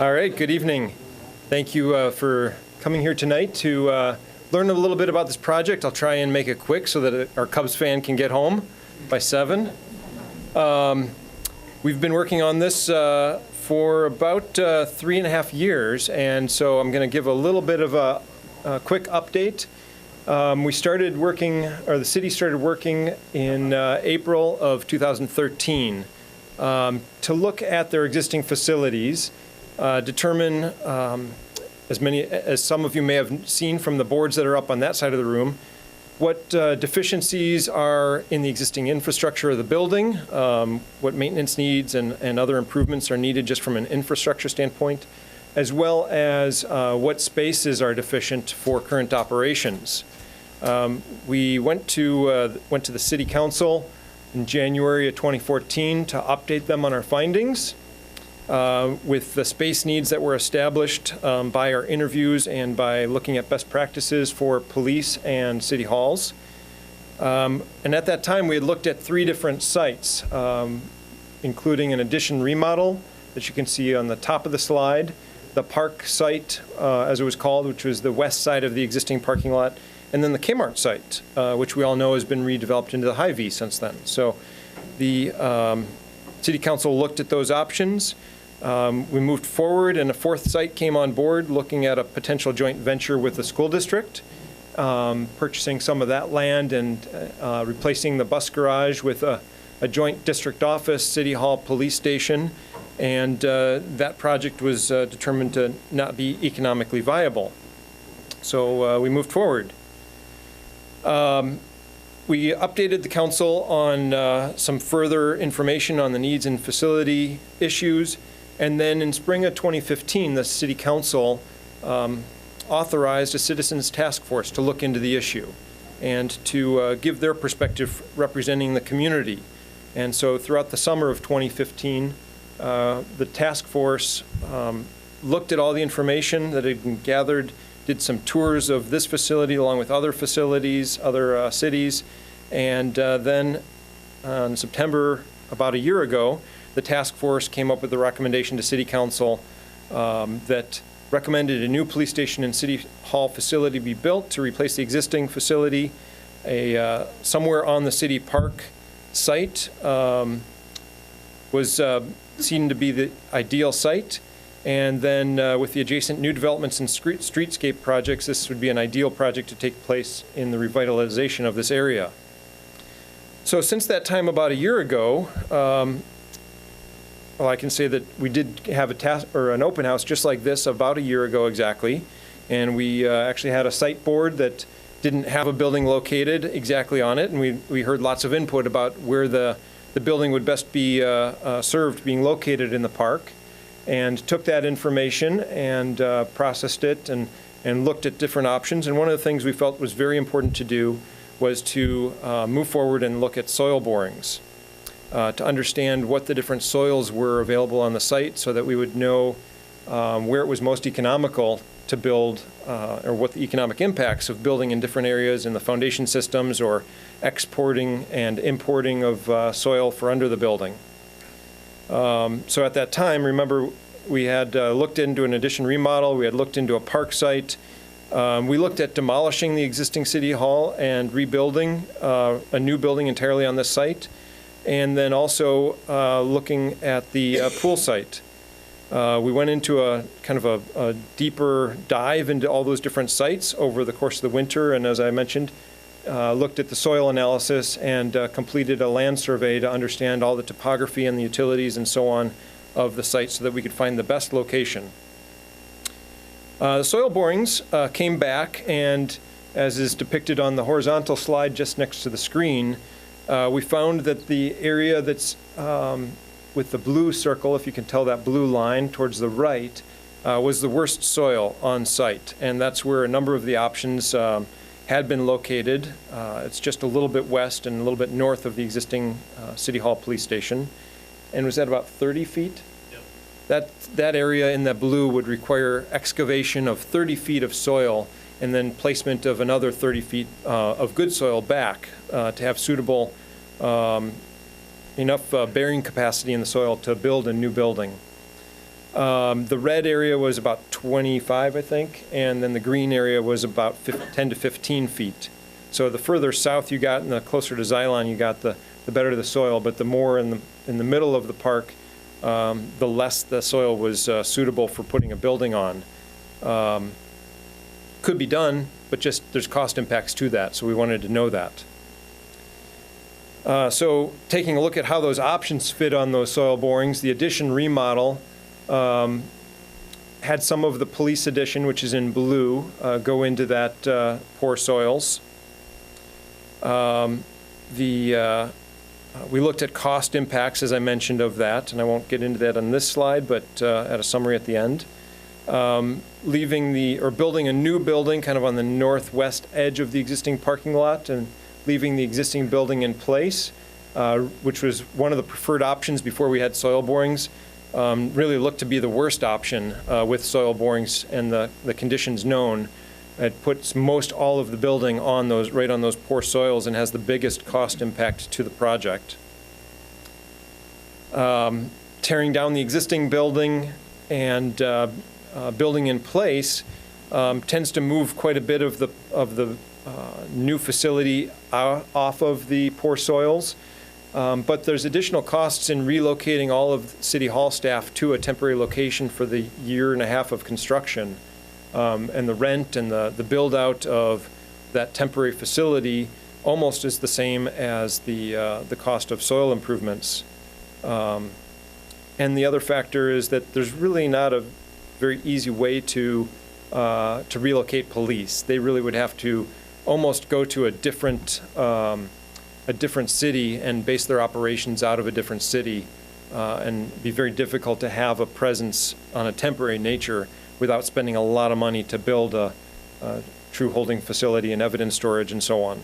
All right, good evening. Thank you for coming here tonight to learn a little bit about this project. I'll try and make it quick so that our Cubs fan can get home by 7. We've been working on this for about 3.5 years, and so I'm going to give a little bit of a quick update. We started working, or the city started working in April of 2013 to look at their existing facilities, determine, as some of you may have seen from the boards that are up on that side of the room, what deficiencies are in the existing infrastructure of the building, what maintenance needs and other improvements are needed just from an infrastructure standpoint, as well as what spaces are deficient for current operations. We went to the City Council in January of 2014 to update them on our findings with the space needs that were established by our interviews and by looking at best practices for police and city halls. And at that time, we had looked at 3 different sites, including an addition remodel that you can see on the top of the slide, the park site, as it was called, which was the west side of the existing parking lot, and then the Kmart site, which we all know has been redeveloped into the Hy-Vee since then. So the City Council looked at those options. We moved forward, and a 4th site came on board, looking at a potential joint venture with the school district, purchasing some of that land and replacing the bus garage with a joint district office, city hall, police station, and that project was determined to not be economically viable. So we moved forward. We updated the council on some further information on the needs and facility issues, and then in spring of 2015, the City Council authorized a citizens task force to look into the issue and to give their perspective representing the community. And so throughout the summer of 2015, the task force looked at all the information that had been gathered, did some tours of this facility along with other facilities, other cities, and then in September, about a year ago, the task force came up with a recommendation to City Council that recommended a new police station and City Hall facility be built to replace the existing facility. Somewhere on the City Park site was seen to be the ideal site. And then with the adjacent new developments and streetscape projects, this would be an ideal project to take place in the revitalization of this area. So since that time about a year ago, well, I can say that we did have an open house just like this about a year ago exactly. And we actually had a site board that didn't have a building located exactly on it. And we heard lots of input about where the building would best be served, being located in the park. And took that information and processed it and looked at different options. And one of the things we felt was very important to do was to move forward and look at soil borings to understand what the different soils were available on the site so that we would know where it was most economical to build or what the economic impacts of building in different areas in the foundation systems or exporting and importing of soil for under the building. So at that time, remember, we had looked into an addition remodel, we had looked into a park site, we looked at demolishing the existing city hall and rebuilding a new building entirely on this site, and then also looking at the pool site. We went into a kind of a deeper dive into all those different sites over the course of the winter, and as I mentioned, looked at the soil analysis and completed a land survey to understand all the topography and the utilities and so on of the site so that we could find the best location. The soil borings came back, and as is depicted on the horizontal slide just next to the screen, we found that the area that's with the blue circle, if you can tell that blue line towards the right, was the worst soil on site, and that's where a number of the options had been located. It's just a little bit west and a little bit north of the existing City Hall police station. And was that about 30 feet? Yep. That area in the blue would require excavation of 30 feet of soil and then placement of another 30 feet of good soil back to have suitable enough bearing capacity in the soil to build a new building. The red area was about 25, I think, and then the green area was about 10 to 15 feet. So the further south you got and the closer to Xylon you got, the better the soil, but the more in the middle of the park, the less the soil was suitable for putting a building on. Could be done, but just there's cost impacts to that, so we wanted to know that. So taking a look at how those options fit on those soil borings, the addition remodel had some of the police addition, which is in blue, go into that poor soils. We looked at cost impacts, as I mentioned, of that, and I won't get into that on this slide, but at a summary at the end. Building a new building kind of on the northwest edge of the existing parking lot and leaving the existing building in place, which was one of the preferred options before we had soil borings. Really looked to be the worst option with soil borings and the conditions known. It puts most all of the building on right on those poor soils and has the biggest cost impact to the project. Tearing down the existing building and building in place tends to move quite a bit of the new facility off of the poor soils. But there's additional costs in relocating all of City Hall staff to a temporary location for the year and a half of construction. And the rent and the build out of that temporary facility almost is the same as the cost of soil improvements. And the other factor is that there's really not a very easy way to relocate police. They really would have to almost go to a different city and base their operations out of a different city, and be very difficult to have a presence on a temporary nature without spending a lot of money to build a true holding facility and evidence storage and so on.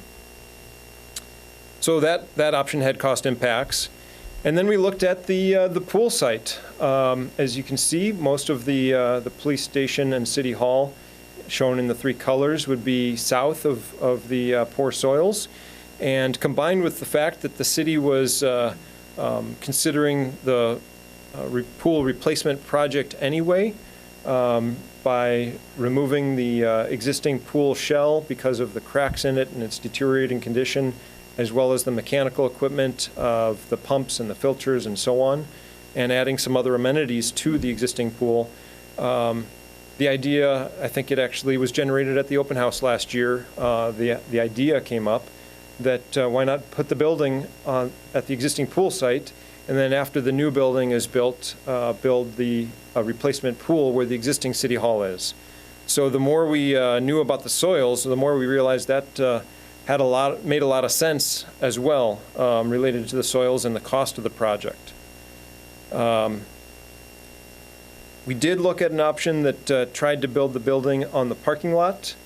So that option had cost impacts. And then we looked at the pool site. As you can see, most of the police station and City Hall, shown in the three colors, would be south of the poor soils. And combined with the fact that the city was considering the pool replacement project anyway, by removing the existing pool shell because of the cracks in it and its deteriorating condition, as well as the mechanical equipment of the pumps and the filters and so on, and adding some other amenities to the existing pool. The idea, I think it actually was generated at the open house last year. The idea came up that why not put the building at the existing pool site, and then after the new building is built, build the replacement pool where the existing City Hall is. So the more we knew about the soils, the more we realized that made a lot of sense as well, related to the soils and the cost of the project. We did look at an option that tried to build the building on the parking lot,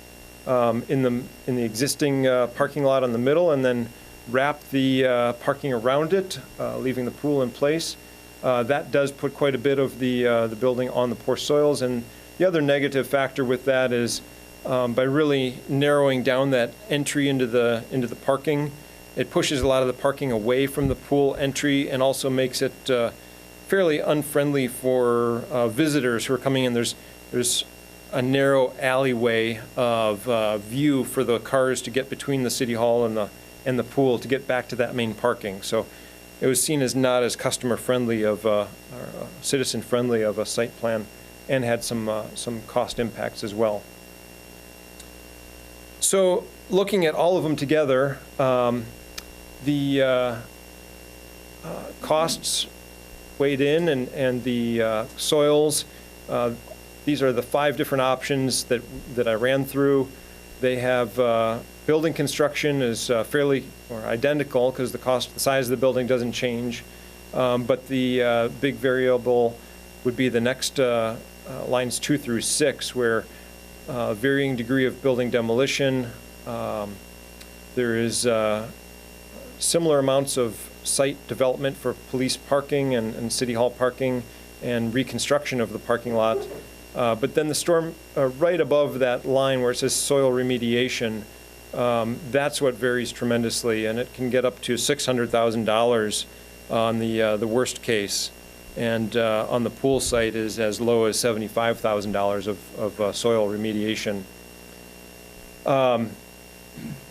in the existing parking lot on the middle, and then wrap the parking around it, leaving the pool in place. That does put quite a bit of the building on the poor soils, and the other negative factor with that is by really narrowing down that entry into the parking, it pushes a lot of the parking away from the pool entry and also makes it fairly unfriendly for visitors who are coming in. There's a narrow alleyway of view for the cars to get between the City Hall and the pool to get back to that main parking. So it was seen as not as customer friendly or citizen friendly of a site plan, and had some cost impacts as well. So looking at all of them together, the costs weighed in, and the soils, these are the 5 different options that I ran through. They have building construction is fairly or identical because the size of the building doesn't change, but the big variable would be the next lines 2 through 6, where varying degree of building demolition. There is similar amounts of site development for police parking and City Hall parking and reconstruction of the parking lot. But then the storm right above that line where it says soil remediation, that's what varies tremendously, and it can get up to $600,000 on the worst case. and on the pool site is as low as $75,000 of soil remediation.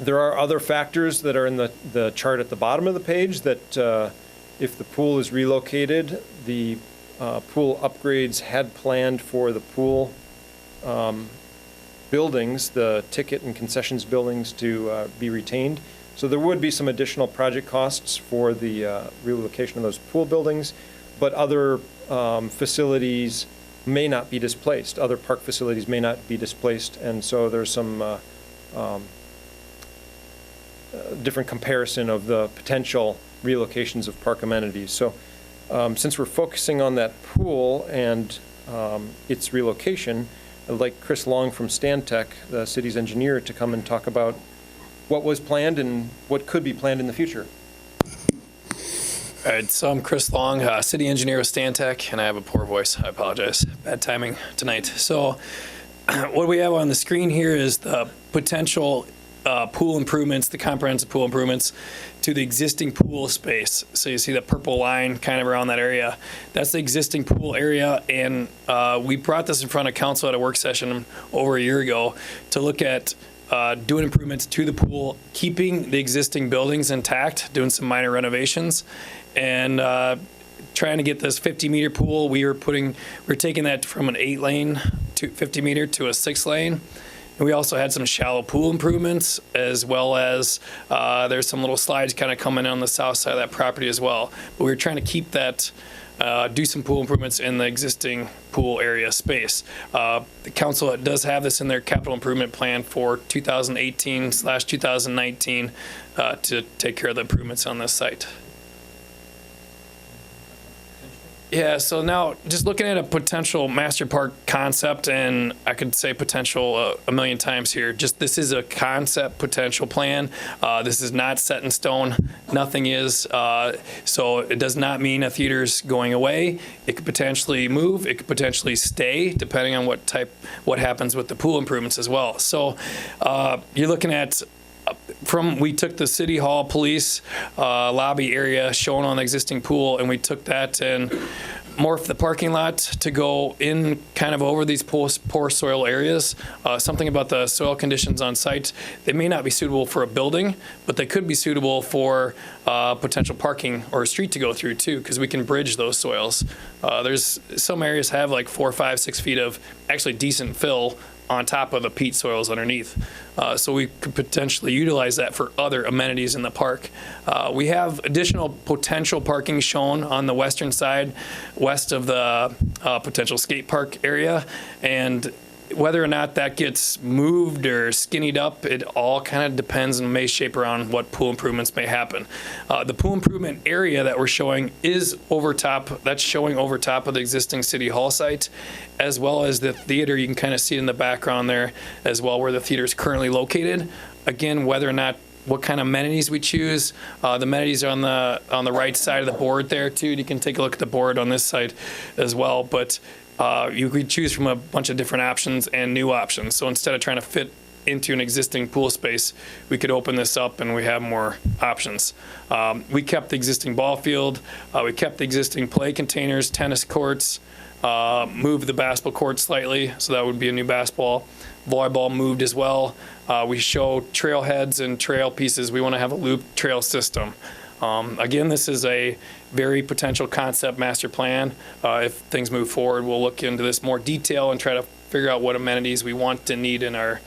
There are other factors that are in the chart at the bottom of the page that if the pool is relocated, the pool upgrades had planned for the pool buildings, the ticket and concessions buildings, to be retained. So there would be some additional project costs for the relocation of those pool buildings, but other facilities may not be displaced. Other park facilities may not be displaced, and so there's some different comparison of the potential relocations of park amenities. So since we're focusing on that pool and its relocation, I'd like Chris Long from Stantec, the city's engineer, to come and talk about what was planned and what could be planned in the future. All right, so I'm Chris Long, city engineer with Stantec, and I have a poor voice. I apologize. Bad timing tonight. So what we have on the screen here is the potential pool improvements, the comprehensive pool improvements to the existing pool space. So you see the purple line kind of around that area. That's the existing pool area, and we brought this in front of council at a work session over a year ago to look at doing improvements to the pool, keeping the existing buildings intact, doing some minor renovations, and trying to get this 50-meter pool. We're taking that from an 8-lane to 50-meter to a 6-lane. And we also had some shallow pool improvements, as well as there's some little slides kind of coming on the south side of that property as well. But we were trying to keep that, do some pool improvements in the existing pool area space. The council does have this in their capital improvement plan for 2018/2019 to take care of the improvements on this site. Yeah, so now just looking at a potential master park concept, and I could say potential a million times here, just this is a concept potential plan. This is not set in stone. Nothing is. So it does not mean a theater's going away. It could potentially move. It could potentially stay, depending on what happens with the pool improvements as well. So you're looking at we took the city hall police lobby area shown on the existing pool, and we took that and morphed the parking lot to go in kind of over these poor soil areas. Something about the soil conditions on site, they may not be suitable for a building, but they could be suitable for potential parking or a street to go through too, because we can bridge those soils. There's some areas have like 4, 5, 6 feet of actually decent fill on top of the peat soils underneath. So we could potentially utilize that for other amenities in the park. We have additional potential parking shown on the western side, west of the potential skate park area. And whether or not that gets moved or skinnied up, it all kind of depends and may shape around what pool improvements may happen. The pool improvement area that we're showing is over top, that's showing over top of the existing city hall site, as well as the theater. You can kind of see it in the background there as well, where the theater is currently located. Again, whether or not what kind of amenities we choose. The amenities are on the right side of the board there too. You can take a look at the board on this side as well, but you could choose from a bunch of different options and new options. So instead of trying to fit into an existing pool space, we could open this up and we have more options. We kept the existing ball field. We kept the existing play containers, tennis courts, moved the basketball court slightly, so that would be a new basketball. Volleyball moved as well. We show trailheads and trail pieces. We want to have a loop trail system. Again, this is a very potential concept master plan. If things move forward, we'll look into this more detail and try to figure out what amenities we want to need in our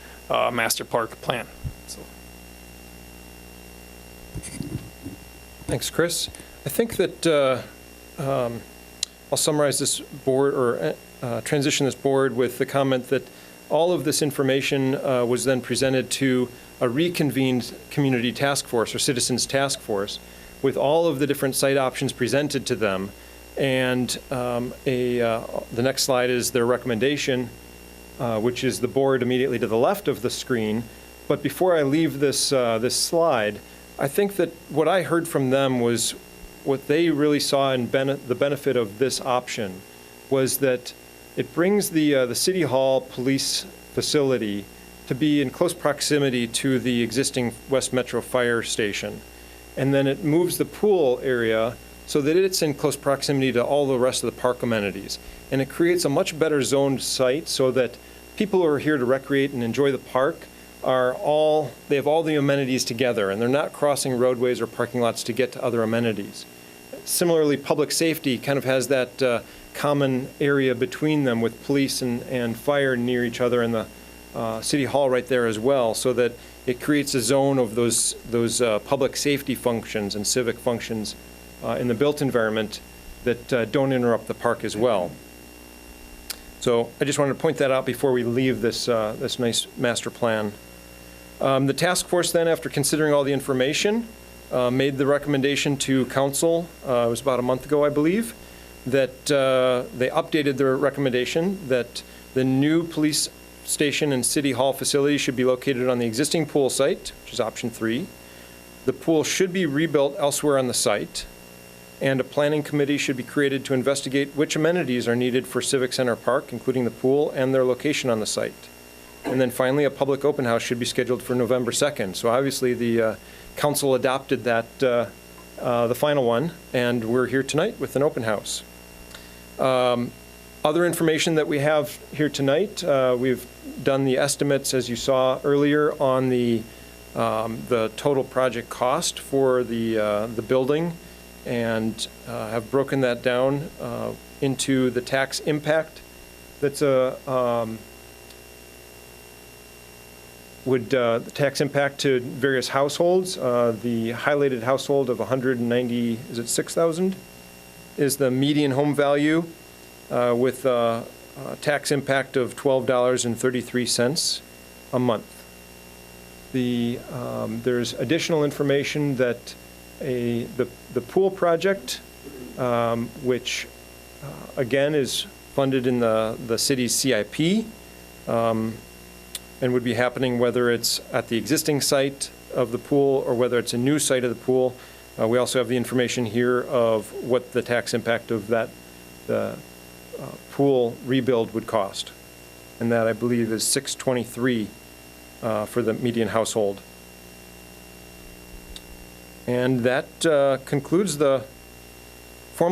master park plan. So. Thanks, Chris. I think that I'll summarize this board, or transition this board with the comment that all of this information was then presented to a reconvened community task force or citizens task force with all of the different site options presented to them. And the next slide is their recommendation, which is the board immediately to the left of the screen. But before I leave this, this slide, I think that what I heard from them was what they really saw in the benefit of this option was that it brings the City Hall police facility to be in close proximity to the existing West Metro Fire Station. And then it moves the pool area so that it's in close proximity to all the rest of the park amenities. And it creates a much better zoned site so that people who are here to recreate and enjoy the park they have all the amenities together, and they're not crossing roadways or parking lots to get to other amenities. Similarly, public safety kind of has that common area between them with police and fire near each other, and the city hall right there as well, so that it creates a zone of those public safety functions and civic functions in the built environment that don't interrupt the park as well. So I just wanted to point that out before we leave this nice master plan. The task force then, after considering all the information, made the recommendation to council, it was about a month ago, I believe, that they updated their recommendation that the new police station and city hall facility should be located on the existing pool site, which is option 3. The pool should be rebuilt elsewhere on the site, and a planning committee should be created to investigate which amenities are needed for Civic Center Park, including the pool and their location on the site. And then finally, a public open house should be scheduled for November 2nd. So obviously the council adopted that, the final one, and we're here tonight with an open house. Other information that we have here tonight, we've done the estimates, as you saw earlier, on the total project cost for the building, and have broken that down into the tax impact. That's the tax impact to various households. The highlighted household of 190, is it 6,000? Is the median home value with a tax impact of $12.33 a month. There's additional information that the pool project, which again is funded in the city's CIP, and would be happening whether it's at the existing site of the pool or whether it's a new site of the pool. We also have the information here of what the tax impact of the pool rebuild would cost. And that, I believe, is $623 for the median household. And that concludes the